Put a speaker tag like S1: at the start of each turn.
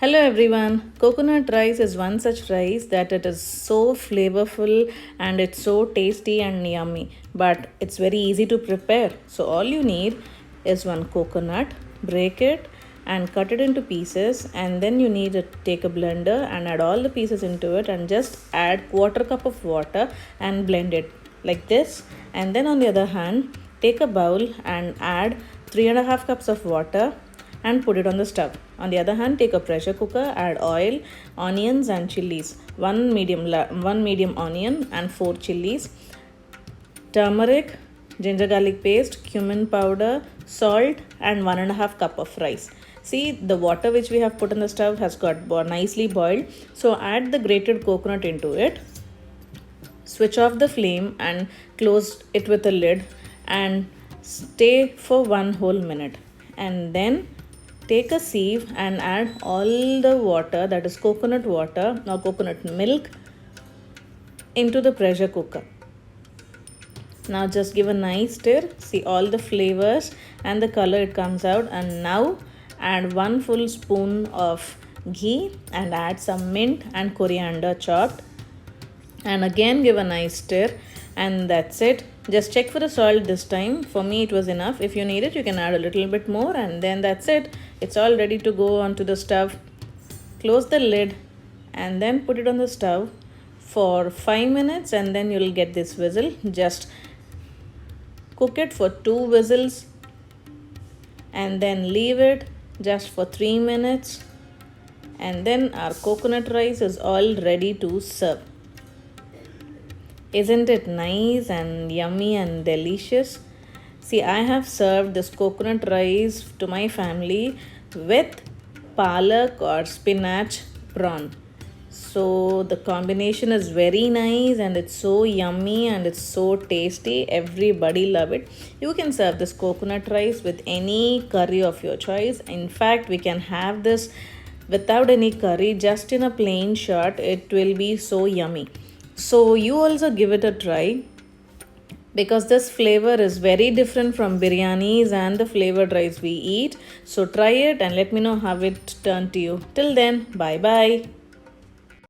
S1: Hello everyone. Coconut rice is one such rice that it is so flavorful and it's so tasty and yummy, but it's very easy to prepare. So all you need is one coconut, break it and cut it into pieces, and then you need to take a blender and add all the pieces into it and just add quarter cup of water and blend it like this. And then on the other hand, take a bowl and add 3.5 cups of water and put it on the stove. On the other hand, take a pressure cooker, add oil, onions and chilies. One medium onion and 4 chilies, turmeric, ginger garlic paste, cumin powder, salt and 1.5 cup of rice. See, the water which we have put on the stove has got nicely boiled. So add the grated coconut into it. Switch off the flame and close it with a lid and stay for 1 whole minute. And then take a sieve and add all the water, that is coconut water or coconut milk, into the pressure cooker. Now just give a nice stir. See all the flavors and the color it comes out. And now add 1 full spoon of ghee and add some mint and coriander chopped. And again give a nice stir, and that's it. Just check for the salt this time. For me it was enough. If you need it, you can add a little bit more, and then that's it. It's all ready to go onto the stove. Close the lid and then put it on the stove for 5 minutes, and then you'll get this whistle. Just cook it for 2 whistles and then leave it just for 3 minutes, and then our coconut rice is all ready to serve. Isn't it nice and yummy and delicious? See, I have served this coconut rice to my family with palak or spinach prawn. So the combination is very nice and it's so yummy and it's so tasty. Everybody love it. You can serve this coconut rice with any curry of your choice. In fact, we can have this without any curry, just in a plain shot. It will be so yummy. So you also give it a try, because this flavor is very different from biryanis and the flavored rice we eat. So try it and let me know how it turned to you. Till then, bye bye.